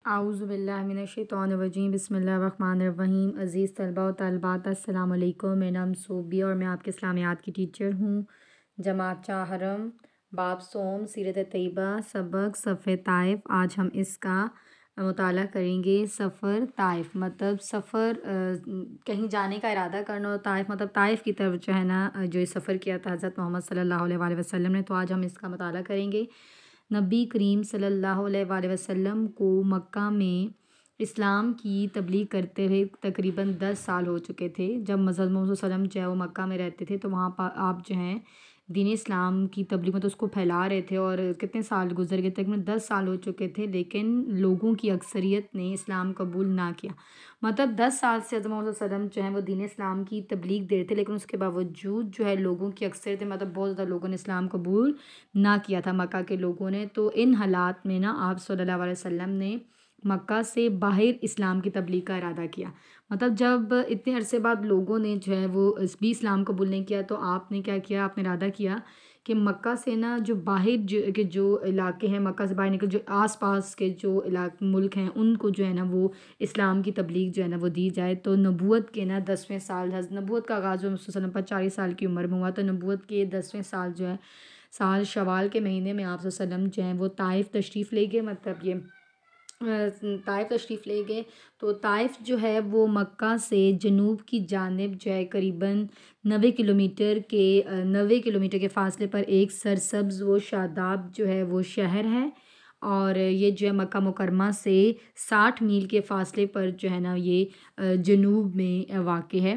आऊज़ुबिल्लाहिमिनश्शैतानिर्रजीम बिस्मिल्लाहिर्रहमानिर्रहीम। अज़ीज़ तलबा व तलबात अस्सलाम वालेकुम। मेरा नाम सोबिया और मैं आपके इस्लामियात की टीचर हूँ। जमात चाहरम बाब सोम सीरत तैयबा सबक सफ़े ताइफ। आज हम इसका मुताला करेंगे। सफ़र ताइफ मतलब सफ़र कहीं जाने का इरादा करना, और ताइफ मतलब ताइफ की तरफ जो है ना जो ये सफ़र किया था हज़रत मोहम्मद सल्लल्लाहु अलैहि वसल्लम ने। तो आज हम इसका मुताला करेंगे। नबी करीम सल्लल्लाहु अलैहि वसल्लम को मक्का में इस्लाम की तबलीग करते हुए तकरीबन 10 साल हो चुके थे। जब हज़रत मोहम्मद सल्लल्लाहु अलैहि वसल्लम जो है वो मक्का में रहते थे, तो वहाँ पर आप जो हैं दीन इस्लाम की तबलीग में तो उसको फैला रहे थे। और कितने साल गुजर गए, तकरीबन 10 साल हो चुके थे, लेकिन लोगों की अक्सरियत ने इस्लाम कबूल ना किया। मतलब 10 साल से हज़रत मोहम्मद सल्लल्लाहु अलैहि वसल्लम जो है वो दीन इस्लाम की तबलीग दे रहे थे, लेकिन उसके बावजूद जो है लोगों की अक्सरियत मतलब बहुत ज़्यादा लोगों ने इस्लाम कबूल ना किया था, मक्का के लोगों ने। तो इन हालात में ना आप सल्लल्लाहु अलैहि वसल्लम ने मक्का से बाहर इस्लाम की तबलीग का इरादा किया। मतलब जब इतने अरसे बाद लोगों ने जो है वो इस भी इस्लाम कबूल नहीं किया, तो आपने क्या किया, आपने इरादा किया कि मक्का से ना जो बाहर जो इलाके हैं, मक्का से बाहर निकल जो आसपास के जो मुल्क हैं, उनको जो है ना वो इस्लाम की तबलीग जो है ना वो दी जाए। तो नबूवत के ना 10वें साल, नबूवत का आगाज़ जो वसल्लम पर 40 साल की उम्र में हुआ, तो नबूवत के 10वें साल जो है साल शवाल के महीने में आप वसल्लम जो हैं वो ताइफ तशरीफ़ ले गए। मतलब ये ताइफ तशरीफ़ ले गए। तो ताइफ जो है वो मक्का से जनूब की जानिब जो है करीबन 90 किलोमीटर के फ़ासले पर एक सरसब्ज़ व शादाब जो है वो शहर है। और ये जो है मक्का मुकरमा से 60 मील के फ़ासले पर जो है ना ये जनूब में वाक़ है।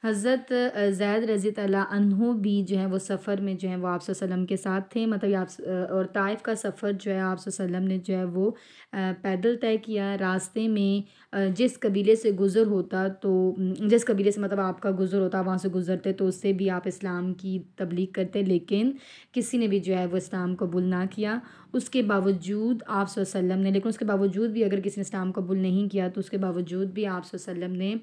हज़रत ज़ैद रज़ी अल्लाह अन्हु भी जो है वो सफ़र में जो है वो आप वसल्लम के साथ थे। मतलब और ताइफ का सफ़र जो है आप वसल्लम ने जो है वो पैदल तय किया। रास्ते में जिस कबीले से गुज़र होता, तो जिस कबीले से मतलब आपका गुज़र होता, वहाँ से गुज़रते तो उससे भी आप इस्लाम की तबलीग करते, लेकिन किसी ने भी जो है वो इस्लाम कबूल ना किया। उसके बावजूद आप वसल्लम ने लेकिन उसके बावजूद भी अगर किसी ने इस्लाम कबूल नहीं किया, तो उसके बावजूद भी आप वसल्लम ने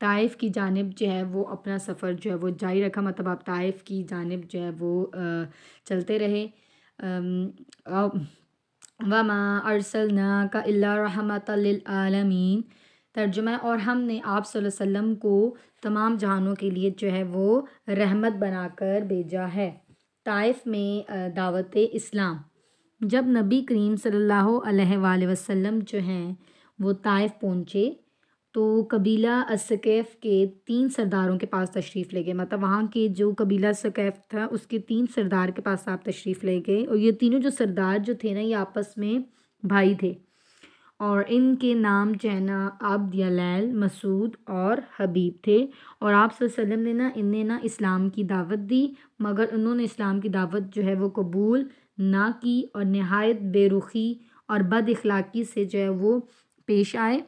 ताइफ की जानिब जो है वो अपना सफ़र जो है वो जारी रखा। मतलब आप ताइफ की जानिब जो है वो चलते रहे। वमा अरसलनाका इल्ला रहमतल लिल आलमीन। तर्जुमा है, और हमने आप सल्लल्लाहु अलैहि वसल्लम को तमाम जहानों के लिए जो है वो रहमत बनाकर भेजा है। ताइफ में दावत इस्लाम। जब नबी करीम सल्लल्लाहु अलैहि वसल्लम जो हैं वो ताइफ पहुँचे, तो कबीला असकैफ़ के 3 सरदारों के पास तशरीफ़ ले गए। मतलब वहाँ के जो कबीला सकैफ़ था उसके 3 सरदार के पास आप तशरीफ़ ले गए। और ये तीनों जो सरदार जो थे ना, ये आपस में भाई थे, और इनके नाम जो है ना अब्द या लैल, मसूद और हबीब थे। और आप सल्लल्लाहु अलैहि वसल्लम ने ना इन्हें ना इस्लाम की दावत दी, मगर उन्होंने इस्लाम की दावत जो है वो कबूल ना की, और नहायत बेरुखी और बद इखलाक़ी से जो है वो पेश आए।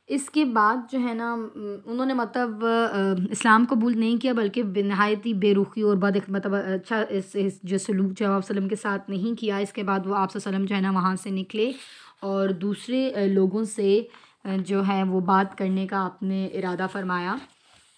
इसके बाद जो है ना उन्होंने मतलब इस्लाम कबूल नहीं किया, बल्कि नहायत ही बेरुखी और मतलब अच्छा इस जो सलूक जो है आप वसल्लम के साथ नहीं किया। इसके बाद वो आप वसल्लम जो है ना वहाँ से निकले और दूसरे लोगों से जो है वो बात करने का आपने इरादा फरमाया।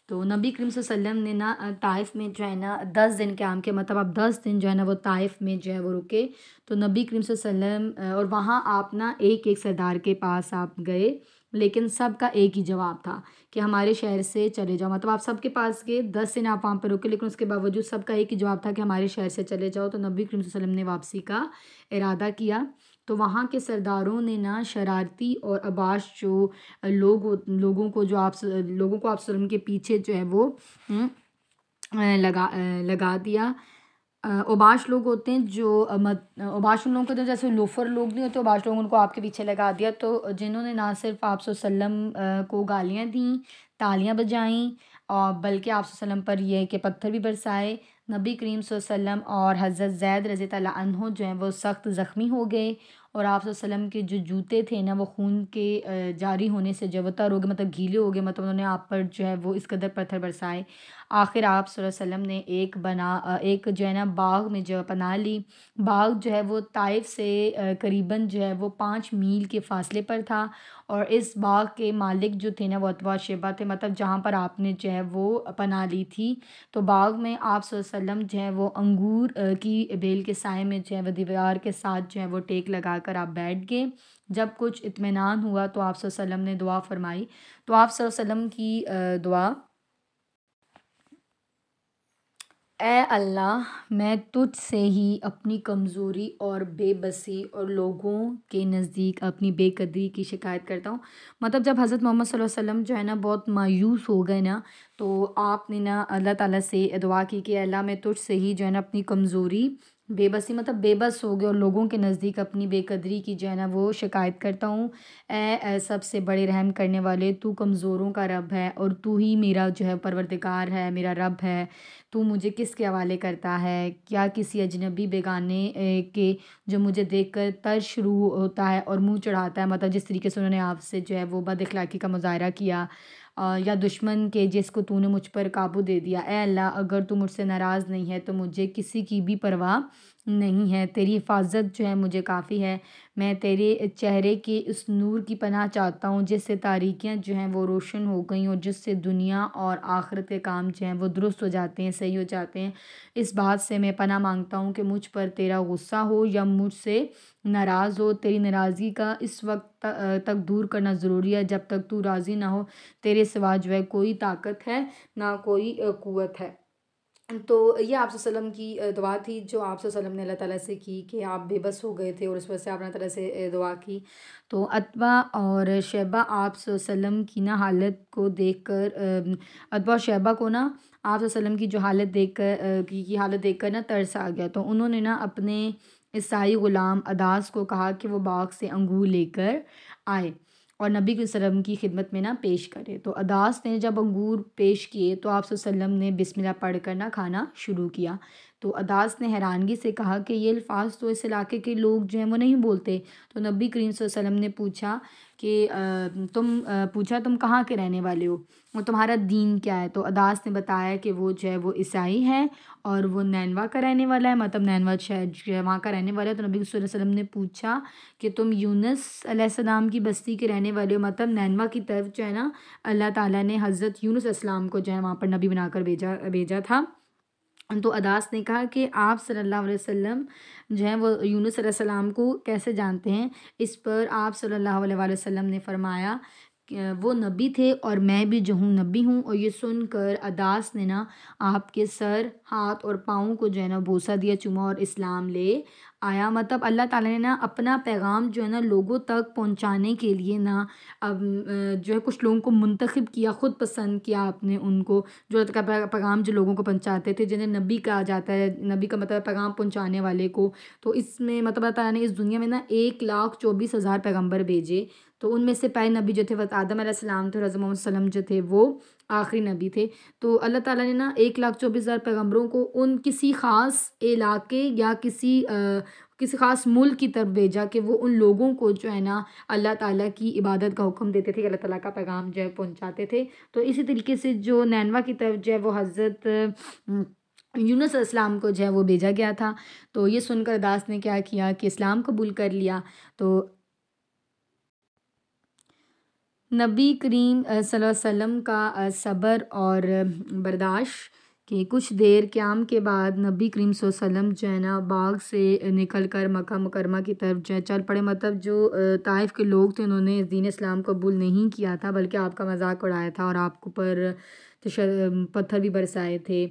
तो नबी करीम सल्लल्लाहु अलैहि वसल्लम ने ना ताइफ में जो है ना 10 दिन क़याम किया। मतलब आप 10 दिन जो है ना वो ताइफ में जो है वो रुके। तो नबी करीम सल्लल्लाहु अलैहि वसल्लम और वहाँ आप ना एक एक सरदार के पास आप गए, लेकिन सबका एक ही जवाब था कि हमारे शहर से चले जाओ। मतलब आप सबके पास गए, 10 दिन आप वहाँ पर रुके, लेकिन उसके बावजूद सबका एक ही जवाब था कि हमारे शहर से चले जाओ। तो नबी करीम सल्लल्लाहु अलैहि वसल्लम ने वापसी का इरादा किया। तो वहाँ के सरदारों ने ना शरारती और अबाश जो लोगों को आप वसल्लम के पीछे जो है वो लगा दिया। ओबाश लोग होते हैं जो ओबाश उन लोगों को, तो जैसे लोफर लोग नहीं होते, ओबाश लोग उनको आपके पीछे लगा दिया। तो जिन्होंने ना सिर्फ आप वसल्लम को गालियाँ दी, तालियाँ बजाईं, और बल्कि आप वसल्लम पर यह कि पत्थर भी बरसाए। नबी करीम वसल्लम और हज़रत ज़ैद रज़ी अल्लाह अन्हु जो हैं वो सख्त ज़ख्मी हो गए, और आप वसल्लम के जो जूते थे ना वो खून के जारी होने से जो तर हो गए, मतलब गीले हो गए। मतलब उन्होंने आप पर जो है वो इस कदर पत्थर बरसाए। आखिर आप सल्लल्लाहु अलैहि वसल्लम ने एक जो है ना बाग में जो पनाह ली। बाग जो है वो ताइफ से करीबन जो है वो 5 मील के फासले पर था, और इस बाग के मालिक जो थे ना वो अतबा शेबा थे, मतलब जहाँ पर आपने जो है वो पनाह ली थी। तो बाग में आप सल्लल्लाहु अलैहि वसल्लम जो है वो अंगूर की बेल के साए में जो है वो दीवार के साथ जो है वो टेक लगा कर आप बैठ गए। जब कुछ इत्मीनान हुआ तो आप सल्लल्लाहु अलैहि वसल्लम ने दुआ फरमाई। तो आप सल्लल्लाहु अलैहि वसल्लम की दुआ, ए अल्लाह, मैं तुझ से ही अपनी कमज़ोरी और बेबसी और लोगों के नज़दीक अपनी बेकदरी की शिकायत करता हूँ। मतलब जब हज़रत मोहम्मद सल्लल्लाहु अलैहि वसल्लम जो है ना बहुत मायूस हो गए ना, तो आपने ना अल्लाह ताला से दुआ की कि अल्लाह मैं तुझ से ही जो है ना अपनी कमज़ोरी, बेबसी मतलब बेबस हो गए और लोगों के नज़दीक अपनी बेकदरी की जो है ना वो शिकायत करता हूँ। ए सबसे बड़े रहम करने वाले, तू कमज़ोरों का रब है और तू ही मेरा जो है परवरदिगार है, मेरा रब है। तू मुझे किसके हवाले करता है? क्या किसी अजनबी बेगाने के जो मुझे देखकर तर्स शुरू होता है और मुँह चढ़ाता है, मतलब जिस तरीके से उन्होंने आपसे जो है वो बद-अखलाक़ी का मुज़ाहरा किया, या दुश्मन के जिसको तूने मुझ पर काबू दे दिया। ए अल्लाह, अगर तू मुझसे नाराज़ नहीं है तो मुझे किसी की भी परवाह नहीं है। तेरी हिफ़ाज़त जो है मुझे काफ़ी है। मैं तेरे चेहरे के उस नूर की पनाह चाहता हूँ जिससे तारीकियाँ जो हैं वो रोशन हो गई और जिससे दुनिया और आखिरत के काम जो हैं वो दुरुस्त हो जाते हैं, सही हो जाते हैं। इस बात से मैं पनाह मांगता हूँ कि मुझ पर तेरा गुस्सा हो या मुझसे नाराज़ हो। तेरी नाराज़गी का इस वक्त तक दूर करना ज़रूरी है जब तक तू राज़ी ना हो। तेरे सिवा जो है कोई ताकत है ना कोई क़ुव्वत है। तो ये आप सल्लम की दुआ थी जो आप सल्लम ने अल्लाह ताला से की कि आप बेबस हो गए थे और उस वजह से आपने ताला से दुआ की। तो अतबा और शैबा आप सल्लम की ना हालत को देखकर, अतबा और शैबा को ना आप सल्लम की जो हालत देखकर की हालत देखकर ना तरस आ गया। तो उन्होंने ना अपने ईसाई ग़ुलाम अदास को कहा कि वो बाग से अंगूर लेकर आए और नबी के वसल्लम की खिदमत में ना पेश करे। तो अदास ने जब अंगूर पेश किए तो आप सल्लम ने बिस्मिल्लाह पढ़ कर ना खाना शुरू किया। तो अदास ने हैरानगी से कहा कि ये अल्फाज तो इस इलाके के लोग जो हैं वो नहीं बोलते। तो नबी करीम सल्लल्लाहु अलैहि वसल्लम ने पूछा कि तुम कहाँ के रहने वाले हो और तुम्हारा दीन क्या है? तो अदास ने बताया कि वो जो है वो ईसाई है और वो नैनवा का रहने वाला है, मतलब नैनवा शहर जो है वहाँ का रहने वाला है। तो नबी सल्लल्लाहु अलैहि वसल्लम ने पूछा कि तुम यूनुस अलैहिस्सलाम की बस्ती के रहने वाले हो, मतलब नैनवा की तरफ जो है ना अल्लाह ताला ने हज़रत यूनुस अलैहिस्सलाम को जो है वहाँ पर नबी बनाकर भेजा था। तो अदास ने कहा कि आप सल्लल्लाहु अलैहि वसल्लम जो है वो यूनुस अलैहिस्सलाम को कैसे जानते हैं? इस पर आप सल्लल्लाहु अलैहि वसल्लम ने फरमाया कि वो नबी थे और मैं भी जो हूँ नबी हूँ। और ये सुनकर अदास ने ना आपके सर, हाथ और पाँव को जो है ना बोसा दिया, चूमा और इस्लाम ले आया। मतलब अल्लाह ताला ने ना अपना पैगाम जो है ना लोगों तक पहुँचाने के लिए ना अब जो है कुछ लोगों को मुंतखब किया, ख़ुद पसंद किया आपने उनको, जो का पैगाम जो लोगों को पहुँचाते थे, जिन्हें नबी कहा जाता है। नबी का मतलब पैगाम पहुँचाने वाले को। तो इसमें मतलब अल्लाह ताला ने इस दुनिया में ना 1,24,000 पैगम्बर भेजे। तो उनमें से पहले नबी जो थे वह आदम अलैहिस्सलाम थे और हज़रत मोहम्मद सल्लम जो थे वो आखिरी नबी थे। तो अल्लाह ताला ने ना 1,24,000 पैगम्बरों को उन किसी ख़ास इलाके या किसी ख़ास मुल्क की तरफ भेजा कि वो उन लोगों को जो है ना अल्लाह ताला की इबादत का हुक्म देते थे, कि अल्लाह ताला का पैगाम जो है पहुँचाते थे। तो इसी तरीके से जो नैनवा की तरफ जो है वो हज़रत यूनुस अलैहिस्सलाम को जो है वो भेजा गया था। तो ये सुनकर अदास ने क्या किया कि इस्लाम कबूल कर लिया। तो नबी करीम सल्लल्लाहु अलैहि वसल्लम का सब्र और बर्दाश्त कि कुछ देर क़याम के बाद नबी करीम सल्लल्लाहु अलैहि वसल्लम जो है ना बाग से निकल कर मक्का मुकरमा की तरफ जो है चल पड़े। मतलब जो ताइफ के लोग थे उन्होंने दीन इस्लाम कबूल नहीं किया था, बल्कि आपका मजाक उड़ाया था और आपके ऊपर पत्थर भी बरसाए थे।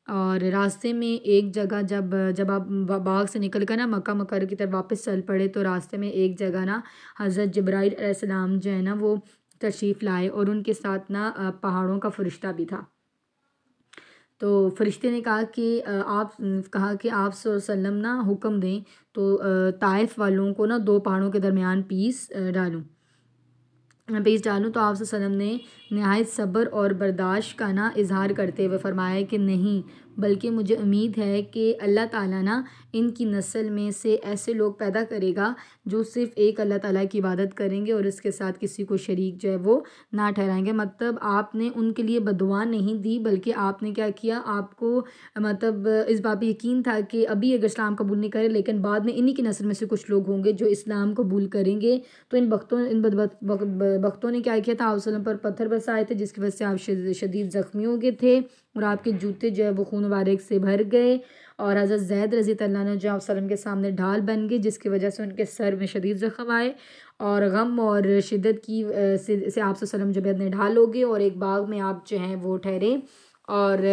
और रास्ते में एक जगह जब आप बाग से निकल कर ना मक्का मुकर्रम की तरफ वापस चल पड़े, तो रास्ते में एक जगह ना हज़रत जिब्राईल अलैहिस्सलाम जो है ना वो तशरीफ़ लाए और उनके साथ ना पहाड़ों का फ़रिश्ता भी था। तो फ़रिश्ते ने कहा कि आप सल्लल्लाहु अलैहि वसल्लम ना हुक्म दें तो ताइफ वालों को ना 2 पहाड़ों के दरमियान पीस डालूँ। तो आप सल्लल्लाहु अलैहि वसल्लम ने नहायत सब्र और बर्दाश्त का ना इज़हार करते हुए फ़रमाया कि नहीं, बल्कि मुझे उम्मीद है कि अल्लाह ताला ना इनकी नस्ल में से ऐसे लोग पैदा करेगा जो सिर्फ़ एक अल्लाह ताला की इबादत करेंगे और इसके साथ किसी को शरीक जो है वो ना ठहराएंगे। मतलब आपने उनके लिए बदुआ नहीं दी, बल्कि आपने क्या किया, आपको मतलब इस बात पे यकीन था कि अभी अगर इस्लाम कबूल नहीं करे लेकिन बाद में इन्हीं की नस्ल में से कुछ लोग होंगे जो इस्लाम कबूल करेंगे। तो इन बख्तों ने क्या किया था, आप वसल्लम पर पत्थर बरसाए थे, जिसकी वजह से आप शदीद ज़ख्मी हो गए थे और आपके जूते जो है वो खून मुबारक से भर गए। और हज़रत ज़ैद रज़ी अल्लाह ने जो आप वसल्लम के सामने ढाल बन गई, जिसकी वजह से उनके सर में शदीद ज़ख्म आए और गम और शिद्दत की से आप वसल्लम जो अपने ढाल हो गए और एक बाग में आप जो हैं वो ठहरे और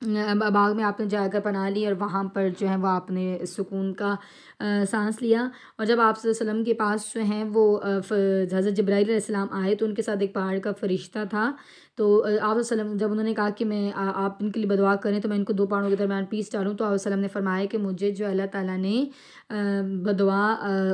बाग में आपने जाकर पनाह ली और वहाँ पर जो है वो आपने सुकून का सांस लिया। और जब आप वसल्लम के पास जो हैं वो हज़रत जिब्राईल अलैहिस्सलाम आए तो उनके साथ एक पहाड़ का फरिश्ता था। तो आप वसल्लम जब उन्होंने कहा कि मैं आप इनके लिए बदुआ करें तो मैं इनको दो पहाड़ों के दरमियान पीस डालूँ, तो आप वसल्लम ने फरमाया कि मुझे जो अल्लाह ताला ने बदुआ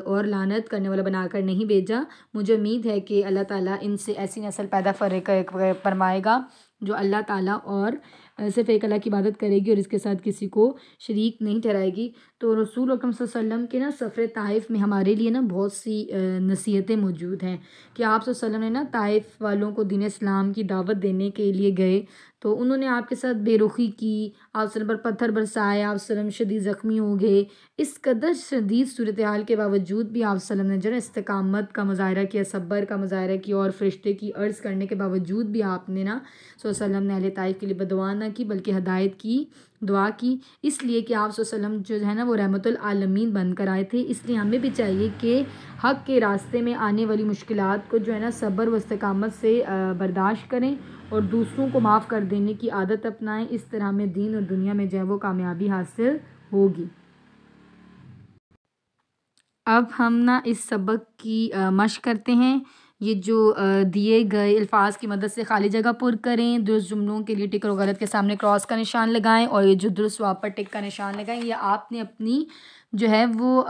और लानत करने वाला बनाकर नहीं भेजा। मुझे उम्मीद है कि अल्लाह ताला इनसे ऐसी नस्ल पैदा फरमाएगा जो अल्लाह ताला और सिर्फ़ एक अल्लाह की इबादत करेगी और इसके साथ किसी को शरीक नहीं ठहराएगी। तो रसूल अकरम सल्लल्लाहु अलैहि वसल्लम के ना सफ़र ताइफ़ में हमारे लिए ना बहुत सी नसीहतें मौजूद हैं कि आप सल्लल्लाहु अलैहि वसल्लम ने ना ताइफ़ वालों को दीन इस्लाम की दावत देने के लिए गए तो उन्होंने आपके साथ बेरुखी की, आप वसल्लम पर पत्थर बरसाए, आप वसल्लम शदीद ज़ख्मी हो गए। इस कदर शदीद सूरत हाल के बावजूद भी आप वसल्लम ने जो है इस्तिकामत का मुज़ाहरा किया, सब्र का मुज़ाहरा किया और फ़रिश्ते की अर्ज़ करने के बावजूद भी आपने ना वसल्लम ने अहले ताइफ़ के लिए बदुआ ना की बल्कि हदायत की दुआ की, इसलिए कि आप वसल्लम जो है ना वो रहमतुल आलमीन बनकर आए थे। इसलिए हमें भी चाहिए कि हक़ के रास्ते में आने वाली मुश्किलात को जो है ना सब्र व इस्तिकामत से बर्दाश्त करें और दूसरों को माफ़ कर देने की आदत अपनाएं। इस तरह हमें दीन और दुनिया में जो है वो कामयाबी हासिल होगी। अब हम ना इस सबक की मश्क करते हैं। ये जो दिए गए अल्फाज की मदद से खाली जगह पुर करें, दुरुस्त जुमलों के लिए टिक और गलत के सामने क्रॉस का निशान लगाएं और ये जो दुरुस्त जवाब पर टिक का निशान लगाएं। ये आपने अपनी जो है वो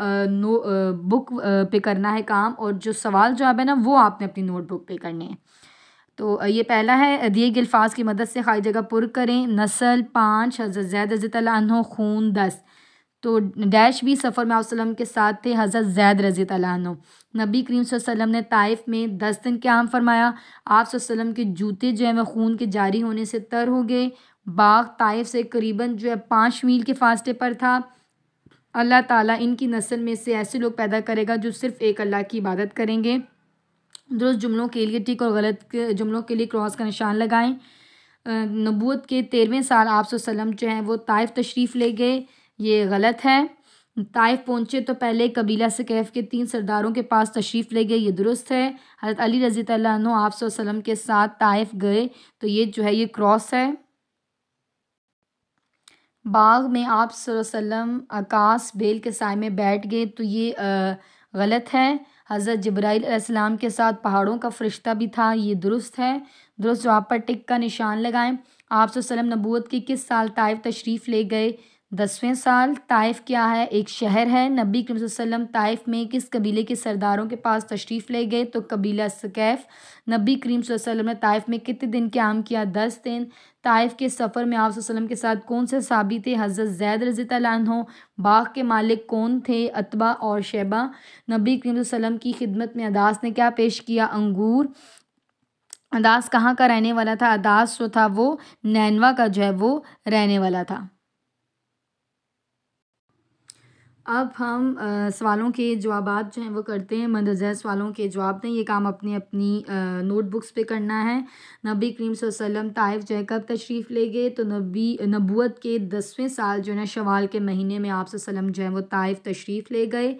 बुक पे करना है काम, और जो सवाल जवाब है ना वो आपने अपनी नोटबुक पे करने हैं। तो ये पहला है, दिए गए अल्फाज की मदद से खाली जगह पुर करें। नस्ल 5, हज़रत ज़ैद रज़ी अल्लाह अन्हु, खून 10। तो डैश भी सफ़र में वसल्लम के साथ थे हज़रत ज़ैद रज़ी अल्लाह अन्हु। नबी करीम सल्लल्लाहु अलैहि वसल्लम ने ताइफ़ में 10 दिन क़याम फरमाया। आप सल्लल्लाहु अलैहि वसल्लम के जूते जो है वह खून के जारी होने से तर हो गए। बाग ताइफ़ से करीबन जो है 5 मील के फासले पर था। अल्लाह ताला इनकी नस्ल में से ऐसे लोग पैदा करेगा जो सिर्फ़ एक अल्लाह की इबादत करेंगे। दुरुस्त जुमलों के लिए टिक और गलत के जुमलों के लिए क्रॉस का निशान लगाएं। नबूवत के 13वें साल आप वसल्लम जो हैं वो ताइफ़ तशरीफ़ ले गए, ये गलत है। ताइफ़ पहुँचे तो पहले कबीला सकैफ़ के 3 सरदारों के पास तशरीफ़ ले गए, ये दुरुस्त है। हज़रत अली रज़ी अल्लाह अन्हु आप वसल्लम के साथ ताइफ़ गए, तो ये जो है ये क्रॉस है। बाग में आप वसल्लम आकाश बेल के साए में बैठ गए, तो ये गलत है। हज़रत जिब्राईल अलैहिस्सलाम के साथ पहाड़ों का फ़रिश्ता भी था, ये दुरुस्त है। दुरुस्त जवाब पर टिक का निशान लगाएं। आप वसल्लम नबूवत के किस साल ताइफ़ तशरीफ़ ले गए? 10वें साल। ताइफ़ क्या है? एक शहर है। नबी करीम वसल्लम ताइफ़ में किस कबीले के सरदारों के पास तशरीफ़ ले गए? तो कबीला सकैफ़। नबी करीम वसल्लम ने ताइफ़ में कितने दिन क़याम किया? 10 दिन। ताइफ़ के सफ़र में आप वसल्लम के साथ कौन से सहाबी थे? हज़रत ज़ैद रज़ी अल्लाह अन्हु। बाग के मालिक कौन थे? अतबा और शैबा। नबी करीम वसल्लम की खिदमत में अदास ने क्या पेश किया? अंगूर। अदास कहाँ का रहने वाला था? अदास जो था वो नैनवा का जो है वो रहने वाला था। अब हम सवालों के जवाबात जो हैं वो करते हैं। मंदरजा सवालों के जवाब दें। ये काम अपनी अपनी नोटबुक्स पे करना है। नबी करीम सल्लल्लाहु अलैहि वसल्लम ताइफ़ जो है कब तशरीफ़ ले गए? तो नबूवत के 10वें साल जो है ना शवाल के महीने में आप वसल्लम जो है वो ताइफ़ तशरीफ़ ले गए।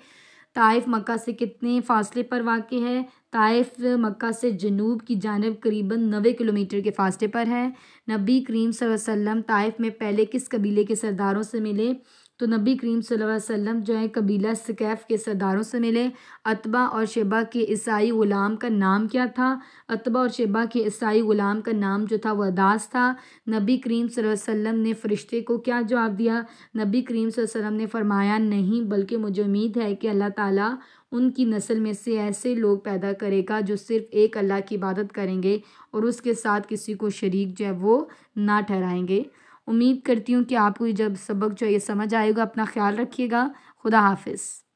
ताइफ़ मक्का से कितने फ़ासले पर वाक़ है? ताइफ़ मक्का से जनूब की जानिब करीबन 90 किलोमीटर के फ़ासले पर है। नबी करीम सल्लल्लाहु अलैहि वसल्लम ताइफ़ में पहले किस कबीले के सरदारों से मिले? तो नबी करीम सल्लल्लाहु अलैहि वसल्लम जो है कबीला सकैफ़ के सरदारों से मिले। अतबा और शेबा के ईसाई ग़ुलाम का नाम क्या था? अतबा और शेबा के ईसाई ग़ुलाम का नाम जो था वह अदास था। नबी करीम सल्लल्लाहु अलैहि वसल्लम ने फ़रिश्ते को क्या जवाब दिया? नबी करीम सल्लल्लाहु अलैहि वसल्लम ने फरमाया, नहीं, बल्कि मुझे उम्मीद है कि अल्लाह ताला उनकी नस्ल में से ऐसे लोग पैदा करेगा जो सिर्फ़ एक अल्लाह की इबादत करेंगे और उसके साथ किसी को शरीक जो है वो ना ठहराएंगे। उम्मीद करती हूँ कि आपको जब सबक जो ये समझ आएगा। अपना ख्याल रखिएगा। खुदा हाफिज़।